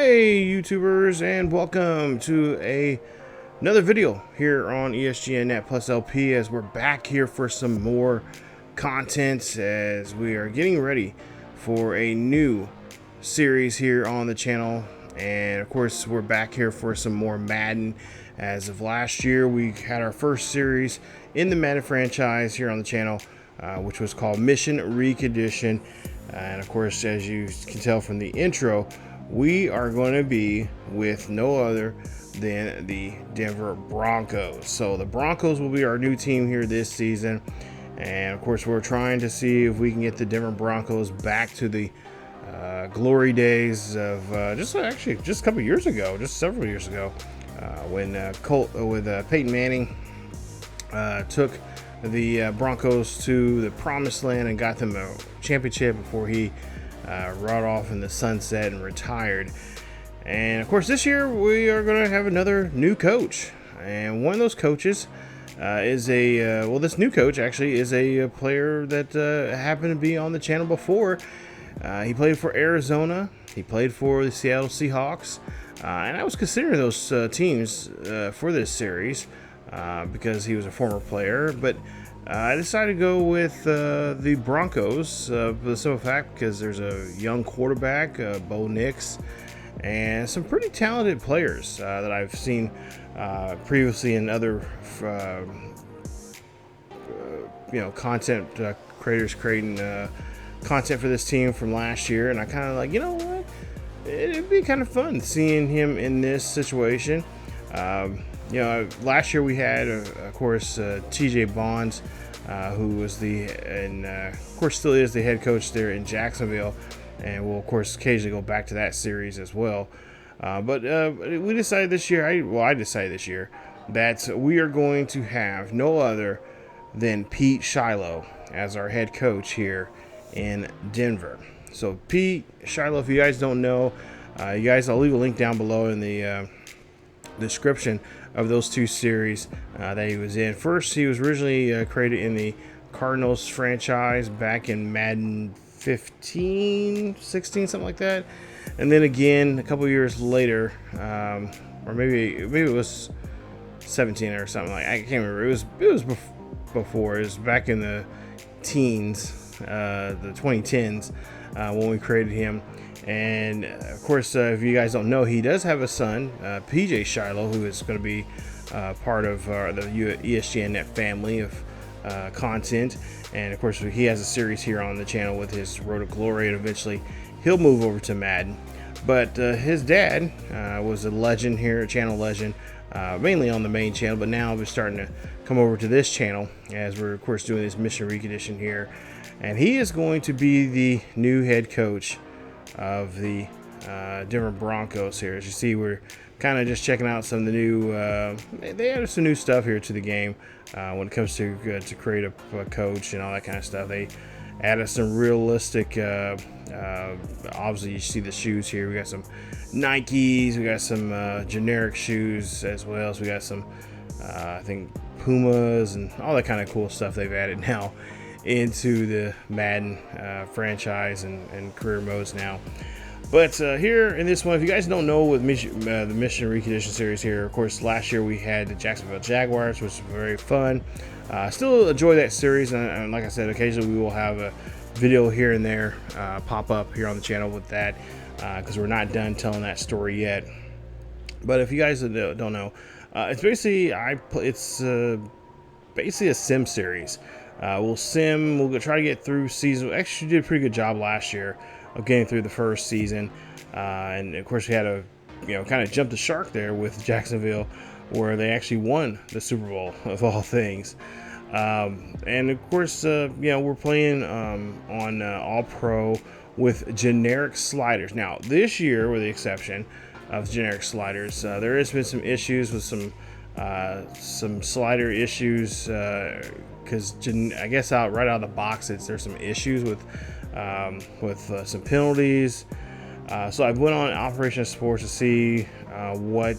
Hey YouTubers, and welcome to another video here on ESGNet plus LP, as we're back here for some more content as we are getting ready for a new series here on the channel. And of course we're back here for some more Madden. As of last year, we had our first series in the Madden franchise here on the channel, which was called Mission Recondition. And of course, as you can tell from the intro, we are going to be with no other than the Denver Broncos. So the Broncos will be our new team here this season. And of course, we're trying to see if we can get the Denver Broncos back to the glory days of just a couple years ago, just several years ago, when Peyton Manning took the Broncos to the promised land and got them a championship before he rode off in the sunset and retired. And of course, this year we are going to have another new coach, and one of those coaches is this new coach actually is a player that happened to be on the channel before. He played for Arizona, he played for the Seattle Seahawks, and I was considering those teams for this series because he was a former player, but I decided to go with the Broncos for the simple fact because there's a young quarterback, Bo Nix, and some pretty talented players that I've seen previously in other content creators creating content for this team from last year. And I kind of like, you know what, it'd be kind of fun seeing him in this situation. Last year we had, of course, TJ Bonds, who was of course still is the head coach there in Jacksonville, and we'll of course occasionally go back to that series as well. But we decided this year, I decided this year that we are going to have no other than Pete Shilo as our head coach here in Denver. So Pete Shilo, if you guys don't know, I'll leave a link down below in the description of those two series that he was in. First, he was originally created in the Cardinals franchise back in Madden 15, 16, something like that. And then again, a couple years later, or maybe it was 17 or something like, I can't remember. It was before. It was back in the teens, the 2010s, when we created him. And of course, if you guys don't know, he does have a son, PJ Shilo, who is going to be part of the ESGNet family of content. And of course, he has a series here on the channel with his Road to Glory, and eventually he'll move over to Madden. But his dad was a legend here, a channel legend, mainly on the main channel, but now we're starting to come over to this channel as we're of course doing this Mission Recondition here. And he is going to be the new head coach of the Denver Broncos here. As you see, we're kind of just checking out some of the new they added some new stuff here to the game when it comes to create a coach and all that kind of stuff. They added some realistic obviously you see the shoes here. We got some Nikes, we got some generic shoes, as well as we got some I think Pumas and all that kind of cool stuff they've added now into the Madden franchise and career modes now. But here in this one, if you guys don't know, with the Mission Recondition series here, of course, last year we had the Jacksonville Jaguars, which was very fun. Still enjoy that series, and like I said, occasionally we will have a video here and there pop up here on the channel with that, because we're not done telling that story yet. But if you guys don't know, it's basically a sim series. We'll try to get through season. Actually, did a pretty good job last year of getting through the first season, and of course we had to kind of jump the shark there with Jacksonville, where they actually won the Super Bowl of all things. And of course we're playing on All Pro with generic sliders. Now this year, with the exception of generic sliders, there has been some issues with some slider issues, because I guess right out of the box there's some issues with some penalties. So I went on Operation Sports to see what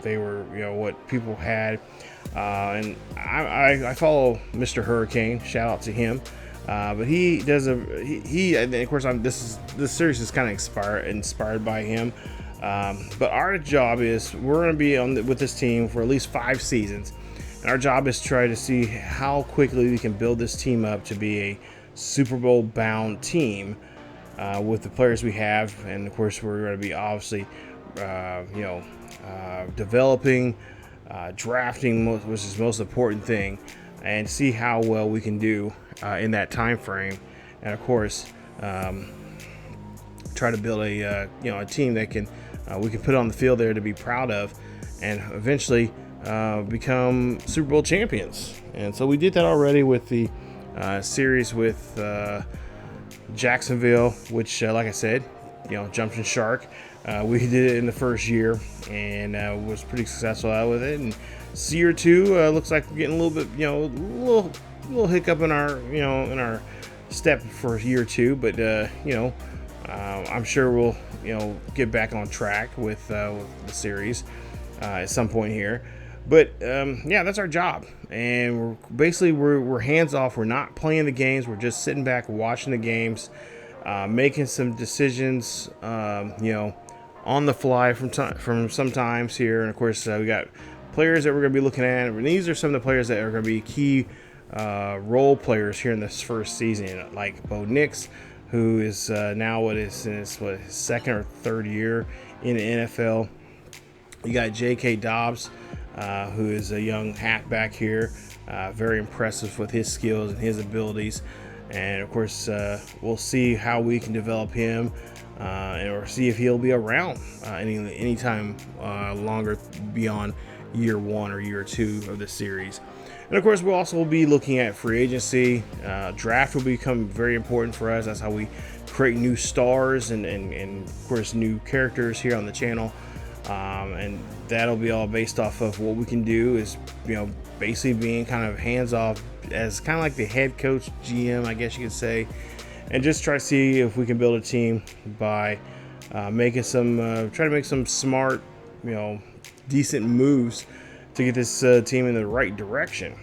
they were, what people had, and I follow Mr. Hurricane. Shout out to him. But he does and of course this series is kind of inspired by him. But our job is we're going to be with this team for at least 5 seasons. And our job is to try to see how quickly we can build this team up to be a Super Bowl bound team with the players we have. And of course, we're going to be obviously, developing, drafting, which is the most important thing, and see how well we can do in that time frame. And of course, try to build a team that can we can put on the field there to be proud of, and eventually become Super Bowl champions. And so we did that already with the series with Jacksonville, which, like I said, jumped in shark. We did it in the first year and was pretty successful out with it. And year 2 looks like we're getting a little bit, little hiccup in our step for year 2, but I'm sure we'll get back on track with the series at some point here. But that's our job, and we're hands off. We're not playing the games. We're just sitting back watching the games, making some decisions, on the fly from sometimes here. And of course, we got players that we're going to be looking at. And these are some of the players that are going to be key role players here in this first season, like Bo Nix, who is now his second or third year in the NFL. You got J.K. Dobbs, who is a young halfback here, very impressive with his skills and his abilities. And of course, we'll see how we can develop him, or see if he'll be around anytime longer beyond year 1 or year 2 of the series. And of course, we'll also be looking at free agency. Draft will become very important for us. That's how we create new stars and of course new characters here on the channel. And that'll be all based off of what we can do is, basically being kind of hands off as kind of like the head coach, GM, I guess you could say, and just try to see if we can build a team by making try to make some smart, decent moves to get this team in the right direction.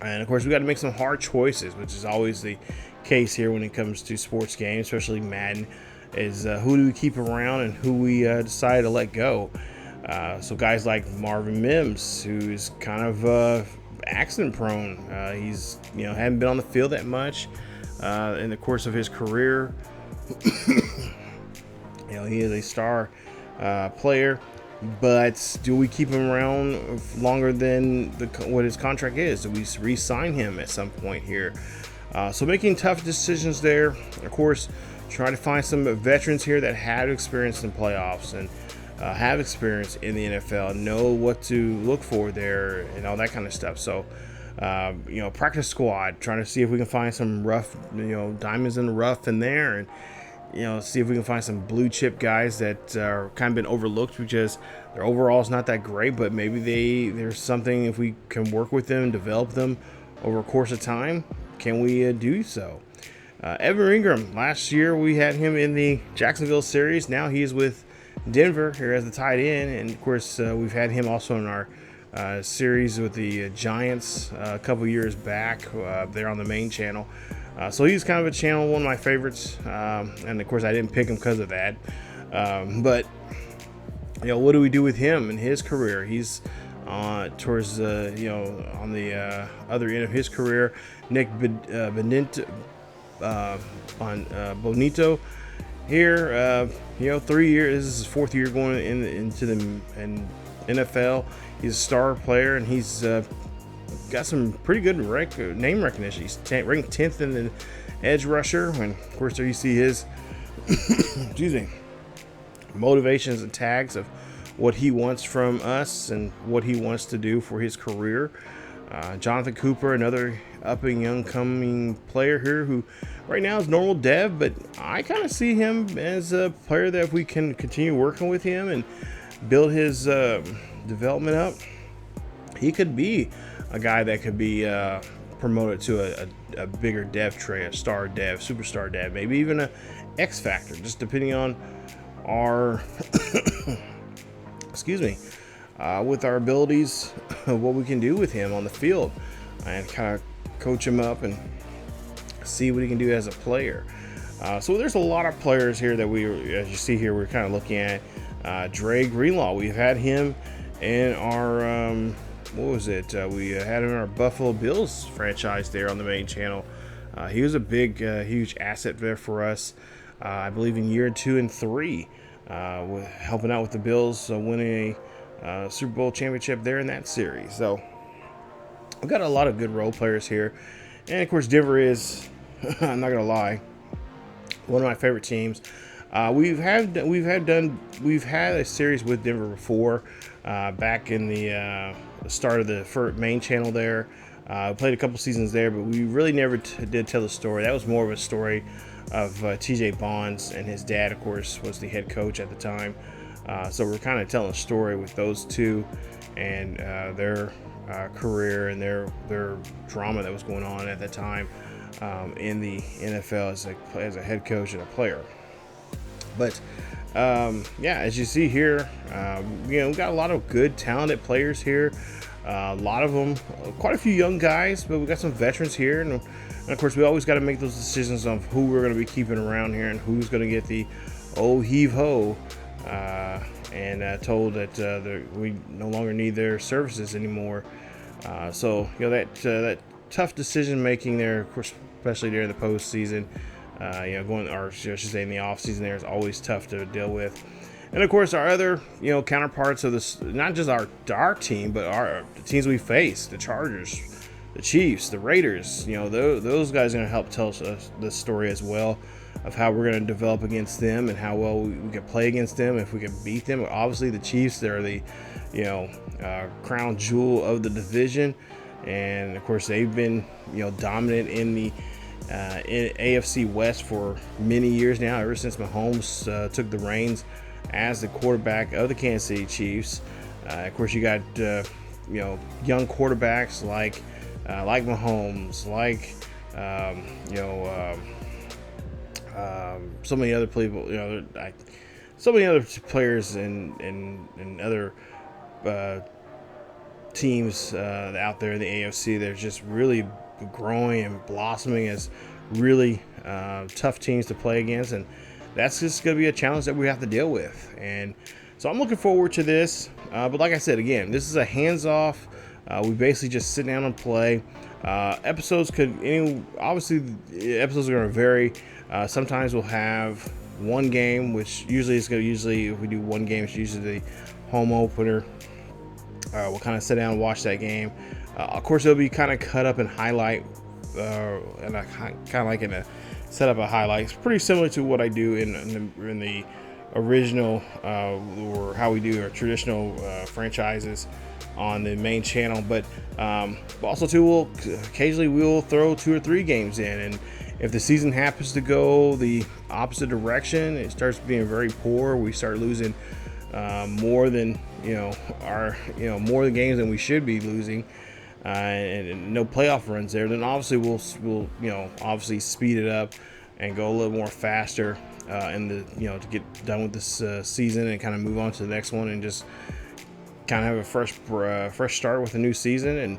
And of course, we got to make some hard choices, which is always the case here when it comes to sports games, especially Madden. Is who do we keep around and who we decide to let go. So guys like Marvin Mims, who's kind of accident prone. He's hadn't been on the field that much in the course of his career. He is a star player, but do we keep him around longer than what his contract is? Do we re-sign him at some point here? So making tough decisions there. Of course, try to find some veterans here that have experience in playoffs and have experience in the NFL, know what to look for there and all that kind of stuff. So, practice squad, trying to see if we can find some rough, diamonds in the rough in there, and, see if we can find some blue chip guys that are kind of been overlooked because their overall is not that great, but maybe there's something, if we can work with them and develop them over a course of time, can we do so? Evan Ingram, last year we had him in the Jacksonville series. Now he's with Denver here as the tight end. And of course, we've had him also in our series with the Giants a couple years back there on the main channel. So he's kind of a channel, one of my favorites. And of course, I didn't pick him because of that. But, what do we do with him in his career? He's towards, on the other end of his career. Nick Bonito here, 3 years. This is his 4th year going into the NFL. He's a star player, and he's got some pretty good name recognition. He's ranked 10th in the edge rusher, and of course there you see his motivations and tags of what he wants from us and what he wants to do for his career. Jonathan Cooper, another young coming player here who right now is normal dev, but I kind of see him as a player that if we can continue working with him and build his development up, he could be a guy that could be promoted to a bigger dev tray, a star dev, superstar dev, maybe even a X factor, just depending on our with our abilities, what we can do with him on the field, and kind of coach him up and see what he can do as a player. So there's a lot of players here that as you see here, we're kind of looking at. Dre Greenlaw. We've had him in our we had him in our Buffalo Bills franchise there on the main channel. He was a big, huge asset there for us. I believe in year 2 and 3, helping out with the Bills winning a Super Bowl championship there in that series. So we've got a lot of good role players here, and of course Denver is, I'm not gonna lie, one of my favorite teams. We've had a series with Denver before, back in the start of the main channel there. Played a couple seasons there, but we really never did tell the story. That was more of a story of TJ Bonds, and his dad, of course, was the head coach at the time. So we're kind of telling a story with those two and their career and their drama that was going on at that time in the NFL as a head coach and a player. But yeah, as you see here, we've got a lot of good, talented players here. A lot of them, quite a few young guys, but we got some veterans here. And of course, we always got to make those decisions of who we're going to be keeping around here and who's going to get the old heave-ho and told that we no longer need their services anymore. So, that tough decision-making there, of course, especially during the postseason, I should say in the offseason there, is always tough to deal with. And of course, our other, counterparts of this, not just our team, but the teams we face, the Chargers, the Chiefs, the Raiders, those guys are going to help tell us the story as well of how we're going to develop against them and how well we can play against them, if we can beat them. Obviously, the Chiefs, they're the, crown jewel of the division. And of course, they've been, dominant in the in AFC West for many years now, ever since Mahomes took the reins as the quarterback of the Kansas City Chiefs. Of course, you got young quarterbacks like Mahomes, like so many other people, so many other players and other teams out there in the AFC. They're just really growing and blossoming as really tough teams to play against, and that's just going to be a challenge that we have to deal with. And so I'm looking forward to this. But like I said, again, this is a hands-off. We basically just sit down and play. Episodes obviously episodes are going to vary. Sometimes we'll have one game, which usually if we do one game, it's usually the home opener. We'll kind of sit down and watch that game. Of course, it'll be kind of cut up and highlight, and I kind of like in a set up a highlights, pretty similar to what I do in the original or how we do our traditional franchises on the main channel. But also too, occasionally we'll throw 2 or 3 games in, and if the season happens to go the opposite direction, it starts being very poor, we start losing more than more than games than we should be losing, and no playoff runs there, then obviously we'll obviously speed it up and go a little more faster to get done with this season and kind of move on to the next one and just kind of have a fresh start with a new season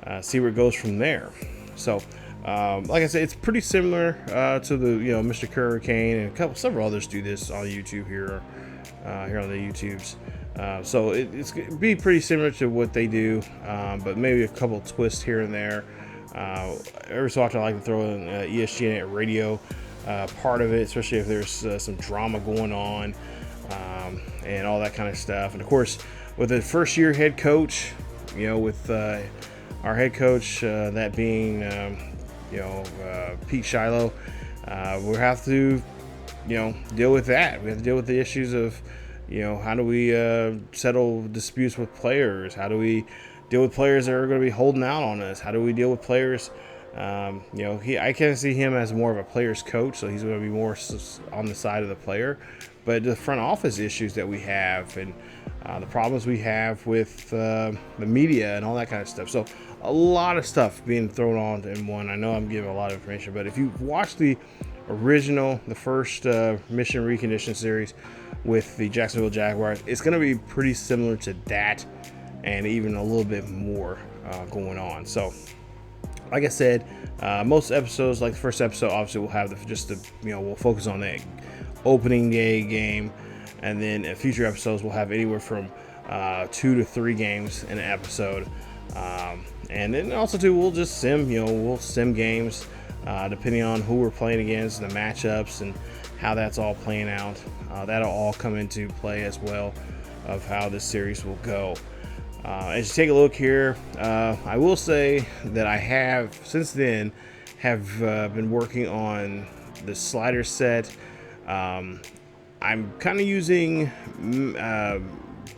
and see where it goes from there. So like I said, it's pretty similar to the Mr. Hurricane and several others do this on YouTube here on the YouTubes. So it's going to be pretty similar to what they do, but maybe a couple twists here and there. Every so often I like to throw in ESGNet radio part of it, especially if there's some drama going on and all that kind of stuff. And of course, with the first year head coach, with our head coach, that being Pete Shilo, we'll have to deal with that. We have to deal with the issues of how do we settle disputes with players? How do we deal with players that are going to be holding out on us? How do we deal with players? I kind of see him as more of a player's coach, so he's going to be more on the side of the player. But the front office issues that we have and the problems we have with the media and all that kind of stuff. So a lot of stuff being thrown on in one. I know I'm giving a lot of information, but if you watch the first Mission Recondition series with the Jacksonville Jaguars, it's going to be pretty similar to that and even a little bit more going on. So like I said, most episodes, like the first episode, obviously we'll have we'll focus on the opening day game, and then in future episodes we'll have anywhere from 2 to 3 games in an episode. And then also too, we'll just sim, we'll sim games depending on who we're playing against, the matchups, and how that's all playing out. That'll all come into play as well of how this series will go. As you take a look here, I will say that I have since then been working on the slider set. I'm kind of using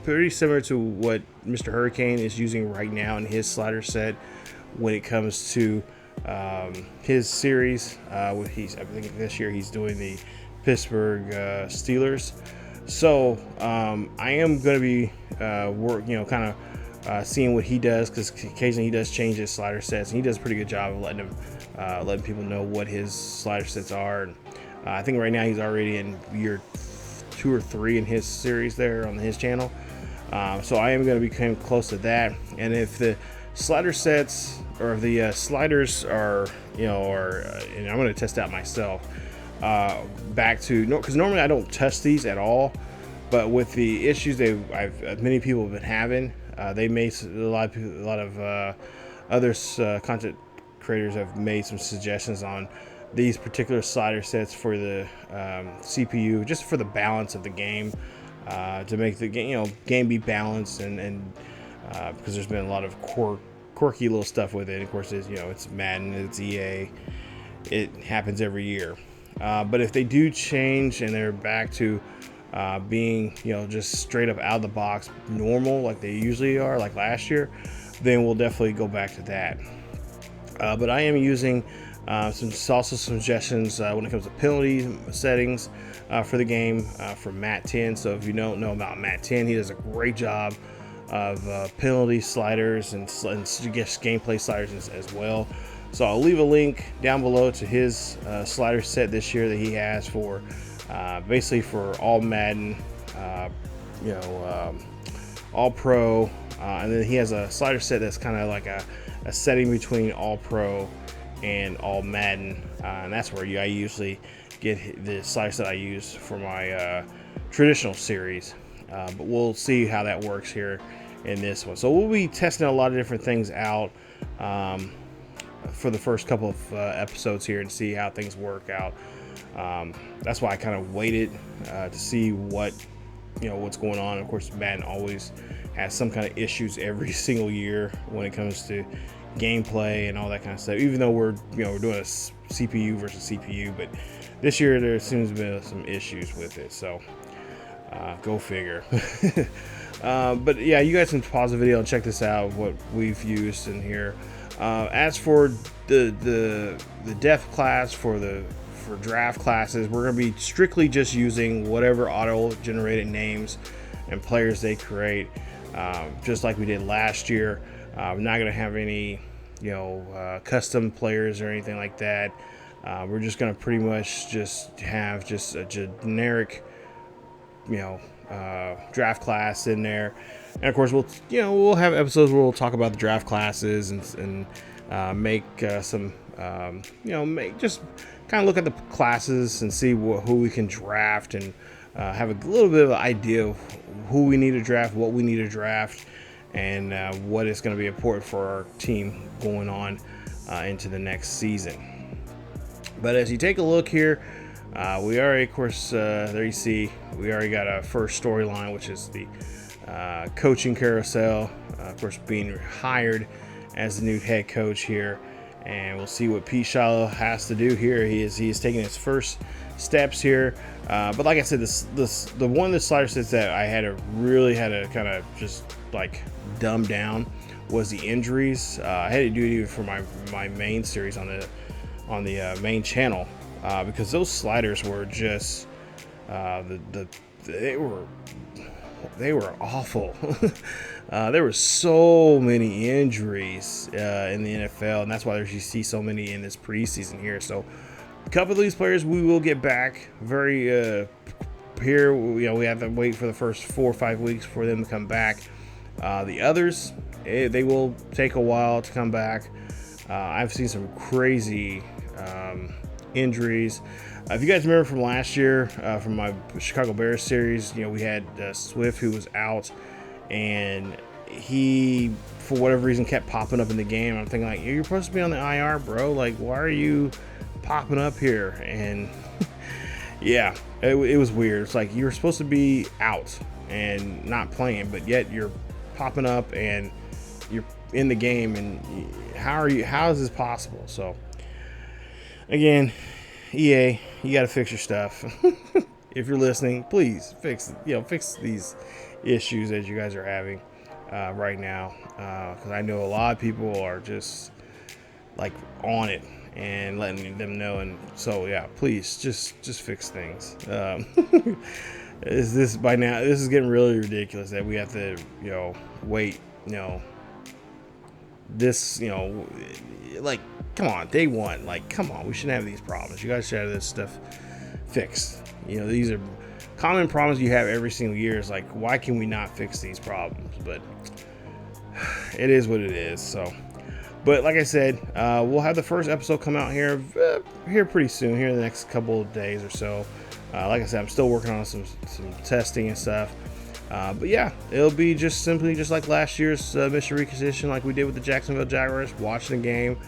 pretty similar to what Mr. Hurricane is using right now in his slider set when it comes to his series. I think this year he's doing the Pittsburgh Steelers. So I am going to be seeing what he does, because occasionally he does change his slider sets, and he does a pretty good job of letting people know what his slider sets are. And, I think right now he's already in year 2 or 3 in his series there on his channel. So I am going to be coming close to that. And if the slider sets or if the sliders are, and I'm going to test out myself, back to, because normally I don't touch these at all, but with the issues many people have been having, they made a lot of other content creators have made some suggestions on these particular slider sets for the CPU, just for the balance of the game, to make the game be balanced, and because there's been a lot of quirky little stuff with it. Of course, it's Madden, it's EA, it happens every year. But if they do change and they're back to being just straight up out of the box normal like they usually are, like last year, then we'll definitely go back to that. But I am using some suggestions when it comes to penalty settings for the game from Matt 10. So if you don't know about Matt 10, he does a great job of penalty sliders and gameplay sliders as well. So I'll leave a link down below to his slider set this year that he has for basically for all Madden, all pro, and then he has a slider set that's kind of like a setting between all pro and all Madden, and that's where I usually get the slider set I use for my traditional series. But we'll see how that works here in this one. So we'll be testing a lot of different things out for the first couple of episodes here and see how things work out. That's why I kind of waited to see what's going on. Of course, Madden always has some kind of issues every single year when it comes to gameplay and all that kind of stuff, even though we're doing a CPU versus CPU, but this year there seems to be some issues with it, so go figure. But yeah, you guys can pause the video and check this out, what we've used in here. As for the depth class for draft classes, we're going to be strictly just using whatever auto-generated names and players they create, just like we did last year. We're not going to have any, custom players or anything like that. We're just going to pretty much just have just a generic, draft class in there. And of course, we'll have episodes where we'll talk about the draft classes and make some, just kind of look at the classes and see who we can draft, and have a little bit of an idea of who we need to draft, what we need to draft, and what is going to be important for our team going on into the next season. But as you take a look here, we already, of course, there you see, we already got a first storyline, which is the coaching carousel. Of course, being hired as the new head coach here, and we'll see what Pete Shilo has to do here. He is taking his first steps here. But like I said, the one of the slider sets that I really had to kind of just like dumb down was the injuries. I had to do it even for my main series on the main channel, because those sliders were just they were awful. There were so many injuries in the NFL, and that's why you see so many in this preseason here. So a couple of these players we will get back very here. We have to wait for the first 4 or 5 weeks for them to come back. The others, they will take a while to come back. I've seen some crazy injuries. If you guys remember from last year, from my Chicago Bears series, we had Swift, who was out, and he, for whatever reason, kept popping up in the game. I'm thinking, like, you're supposed to be on the IR, bro. Like, why are you popping up here? And yeah, it was weird. It's like you're supposed to be out and not playing, but yet you're popping up and you're in the game. And how is this possible? So again, EA, you got to fix your stuff. If you're listening, please fix these issues that you guys are having right now, because I know a lot of people are just like on it and letting them know. And so yeah, please just fix things. Is this by now? This is getting really ridiculous that we have to wait. This like, come on, day one. Like, come on, we shouldn't have these problems. You guys should have this stuff fixed. These are common problems you have every single year. It's like, why can we not fix these problems? But it is what it is. So, but like I said, we'll have the first episode come out here pretty soon, here in the next couple of days or so. Like I said, I'm still working on some testing and stuff. But yeah, it'll be just like last year's Mission Recondition, like we did with the Jacksonville Jaguars, watching the game.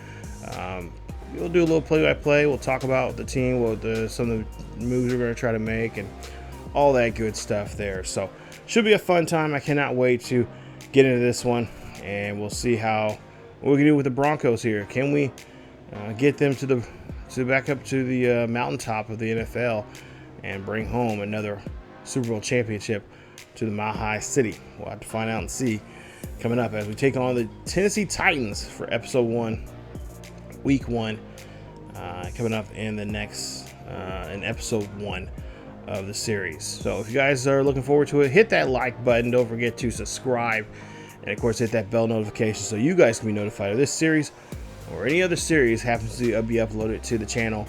We'll do a little play-by-play. We'll talk about the team, some of the moves we're going to try to make, and all that good stuff there. So should be a fun time. I cannot wait to get into this one, and we'll see what we can do with the Broncos here. Can we get them to back up to the mountaintop of the NFL and bring home another Super Bowl championship to the Mile High City? We'll have to find out and see coming up as we take on the Tennessee Titans for episode 1, week 1, coming up in the next in episode 1 of the series. So if you guys are looking forward to it, hit that like button. Don't forget to subscribe, and of course hit that bell notification so you guys can be notified of this series or any other series happens to be uploaded to the channel.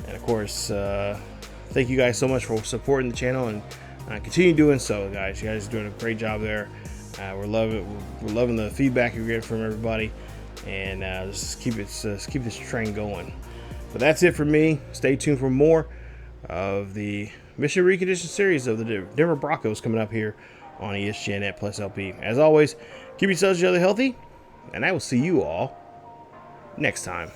And of course, thank you guys so much for supporting the channel, and continue doing so, guys. You guys are doing a great job there. We're loving the feedback you're getting from everybody, and let's keep this train going. But that's it for me. Stay tuned for more of the Mission Recondition series of the Denver Broncos coming up here on ESGNet plus LP. As always, keep yourselves healthy, and I will see you all next time.